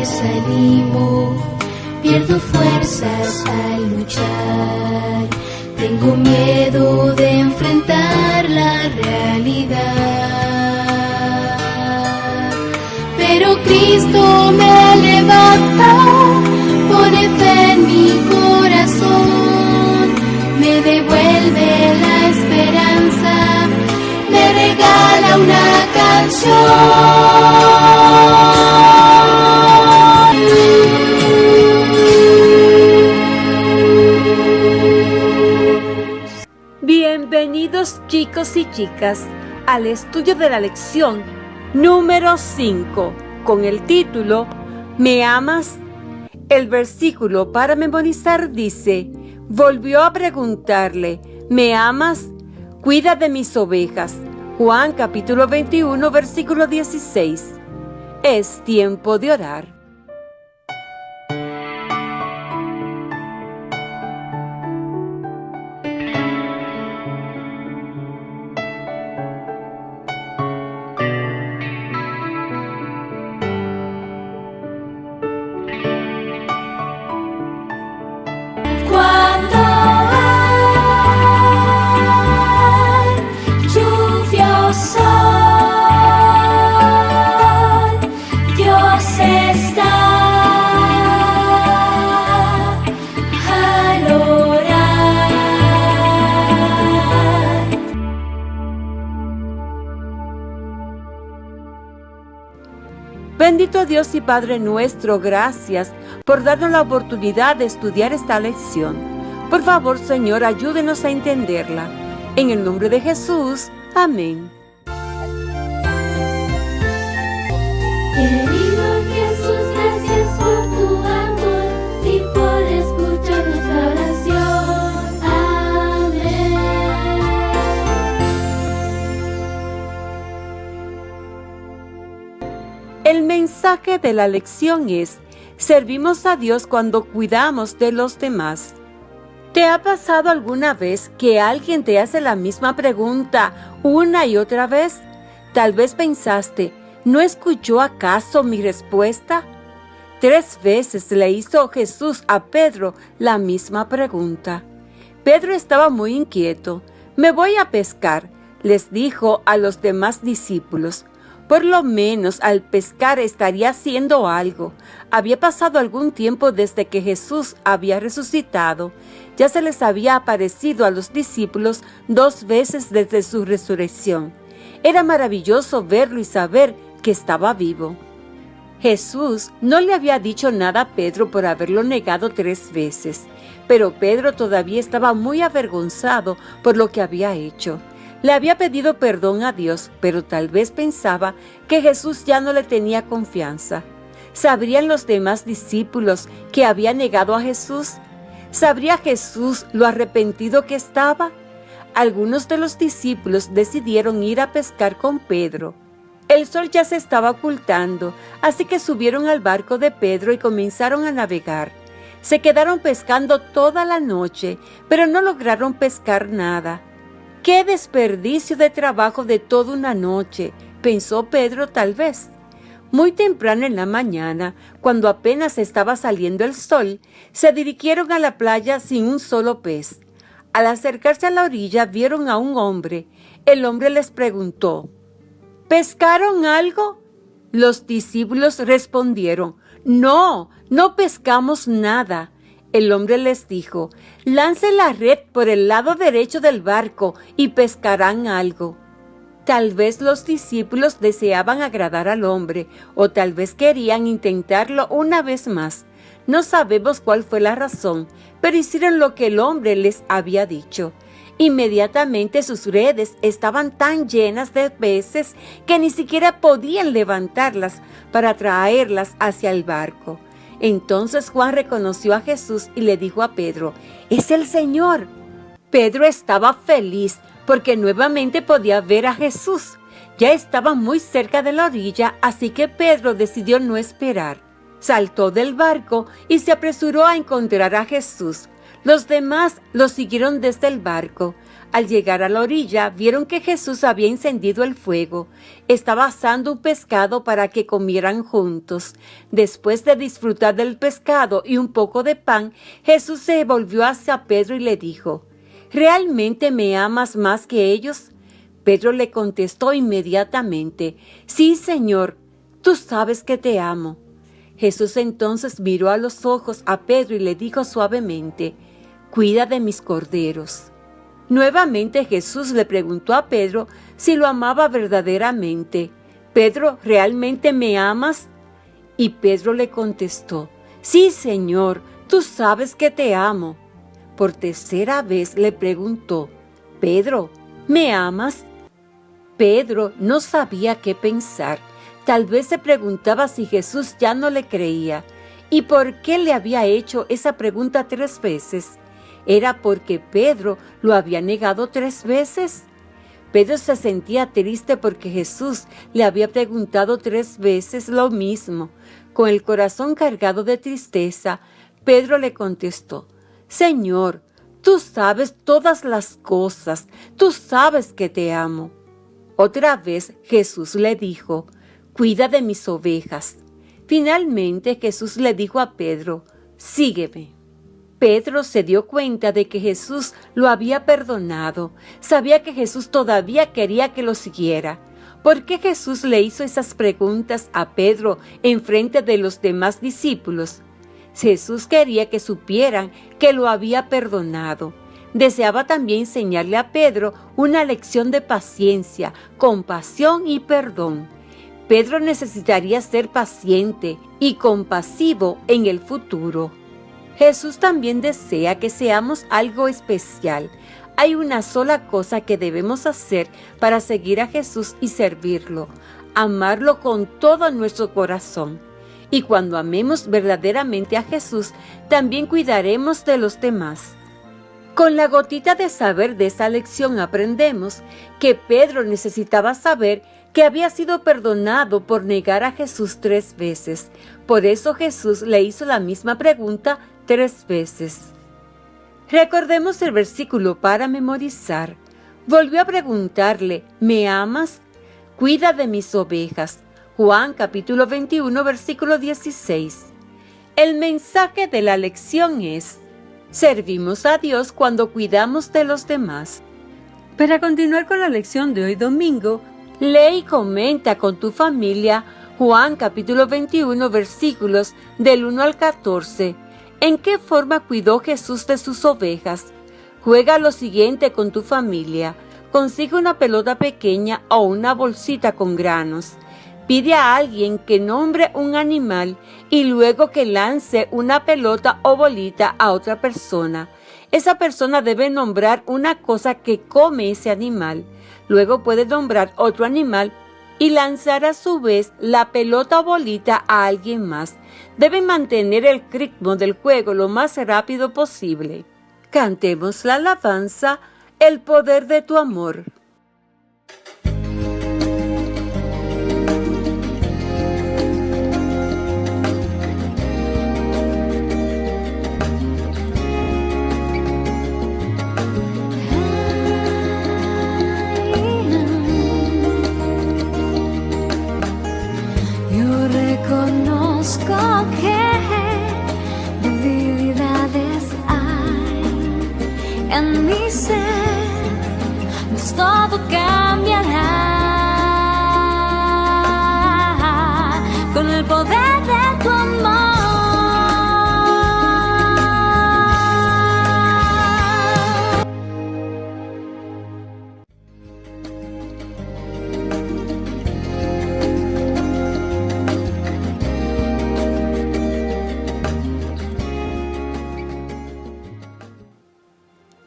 desanimo, pierdo fuerzas al luchar. Tengo miedo de enfrentar la realidad, pero Cristo me levanta, pone fe en mi corazón, me devuelve la esperanza, me regala una canción. Bienvenidos chicos y chicas al estudio de la lección número 5 con el título ¿Me amas? El versículo para memorizar dice: volvió a preguntarle, ¿me amas? Cuida de mis ovejas. Juan capítulo 21 versículo 16. Es tiempo de orar. Bendito Dios y Padre nuestro, gracias por darnos la oportunidad de estudiar esta lección. Por favor, Señor, ayúdenos a entenderla. En el nombre de Jesús, amén. Querido Jesús, gracias por tu amor y por escuchar nuestra oración. Amén. El mensaje de la lección es: servimos a Dios cuando cuidamos de los demás. ¿Te ha pasado alguna vez que alguien te hace la misma pregunta una y otra vez? Tal vez pensaste, ¿no escuchó acaso mi respuesta? 3 veces le hizo Jesús a Pedro la misma pregunta. Pedro estaba muy inquieto. Me voy a pescar, les dijo a los demás discípulos. Por lo menos al pescar estaría haciendo algo. Había pasado algún tiempo desde que Jesús había resucitado. Ya se les había aparecido a los discípulos 2 veces desde su resurrección. Era maravilloso verlo y saber que estaba vivo. Jesús no le había dicho nada a Pedro por haberlo negado 3 veces, pero Pedro todavía estaba muy avergonzado por lo que había hecho. Le había pedido perdón a Dios, pero tal vez pensaba que Jesús ya no le tenía confianza. ¿Sabrían los demás discípulos que había negado a Jesús? ¿Sabría Jesús lo arrepentido que estaba? Algunos de los discípulos decidieron ir a pescar con Pedro. El sol ya se estaba ocultando, así que subieron al barco de Pedro y comenzaron a navegar. Se quedaron pescando toda la noche, pero no lograron pescar nada. ¡Qué desperdicio de trabajo de toda una noche!, pensó Pedro tal vez. Muy temprano en la mañana, cuando apenas estaba saliendo el sol, se dirigieron a la playa sin un solo pez. Al acercarse a la orilla vieron a un hombre. El hombre les preguntó, ¿pescaron algo? Los discípulos respondieron, no pescamos nada. El hombre les dijo, lance la red por el lado derecho del barco y pescarán algo. Tal vez los discípulos deseaban agradar al hombre, o tal vez querían intentarlo una vez más. No sabemos cuál fue la razón, pero hicieron lo que el hombre les había dicho. Inmediatamente sus redes estaban tan llenas de peces que ni siquiera podían levantarlas para traerlas hacia el barco. Entonces Juan reconoció a Jesús y le dijo a Pedro, ¡es el Señor! Pedro estaba feliz porque nuevamente podía ver a Jesús. Ya estaba muy cerca de la orilla, así que Pedro decidió no esperar. Saltó del barco y se apresuró a encontrar a Jesús. Los demás lo siguieron desde el barco. Al llegar a la orilla, vieron que Jesús había encendido el fuego. Estaba asando un pescado para que comieran juntos. Después de disfrutar del pescado y un poco de pan, Jesús se volvió hacia Pedro y le dijo: ¿realmente me amas más que ellos? Pedro le contestó inmediatamente: sí, Señor, tú sabes que te amo. Jesús entonces miró a los ojos a Pedro y le dijo suavemente: cuida de mis corderos. Nuevamente Jesús le preguntó a Pedro si lo amaba verdaderamente. Pedro, ¿realmente me amas? Y Pedro le contestó: sí, Señor, tú sabes que te amo. Por tercera vez le preguntó: Pedro, ¿me amas? Pedro no sabía qué pensar. Tal vez se preguntaba si Jesús ya no le creía. ¿Y por qué le había hecho esa pregunta 3 veces? ¿Era porque Pedro lo había negado 3 veces? Pedro se sentía triste porque Jesús le había preguntado 3 veces lo mismo. Con el corazón cargado de tristeza, Pedro le contestó: Señor, tú sabes todas las cosas, tú sabes que te amo. Otra vez Jesús le dijo: cuida de mis ovejas. Finalmente Jesús le dijo a Pedro: sígueme. Pedro se dio cuenta de que Jesús lo había perdonado. Sabía que Jesús todavía quería que lo siguiera. ¿Por qué Jesús le hizo esas preguntas a Pedro en frente de los demás discípulos? Jesús quería que supieran que lo había perdonado. Deseaba también enseñarle a Pedro una lección de paciencia, compasión y perdón. Pedro necesitaría ser paciente y compasivo en el futuro. Jesús también desea que seamos algo especial. Hay una sola cosa que debemos hacer para seguir a Jesús y servirlo: amarlo con todo nuestro corazón. Y cuando amemos verdaderamente a Jesús, también cuidaremos de los demás. Con la gotita de saber de esa lección aprendemos que Pedro necesitaba saber que había sido perdonado por negar a Jesús 3 veces. Por eso Jesús le hizo la misma pregunta 3 veces. Recordemos el versículo para memorizar. Volvió a preguntarle: ¿me amas? Cuida de mis ovejas. Juan capítulo 21, versículo 16. El mensaje de la lección es: servimos a Dios cuando cuidamos de los demás. Para continuar con la lección de hoy domingo, lee y comenta con tu familia Juan capítulo 21, versículos del 1 al 14. ¿En qué forma cuidó Jesús de sus ovejas? Juega lo siguiente con tu familia. Consigue una pelota pequeña o una bolsita con granos. Pide a alguien que nombre un animal y luego que lance una pelota o bolita a otra persona. Esa persona debe nombrar una cosa que come ese animal. Luego puede nombrar otro animal y lanzar a su vez la pelota o bolita a alguien más. Deben mantener el ritmo del juego lo más rápido posible. Cantemos la alabanza: el poder de tu amor. Reconozco que debilidades hay en mi ser, mas todo cambiará con el poder de tu amor.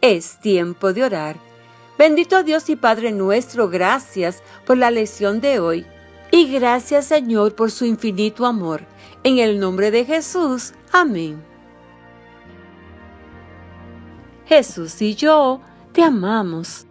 Es tiempo de orar. Bendito Dios y Padre nuestro, gracias por la lección de hoy. Y gracias, Señor, por su infinito amor. En el nombre de Jesús. Amén. Jesús y yo te amamos.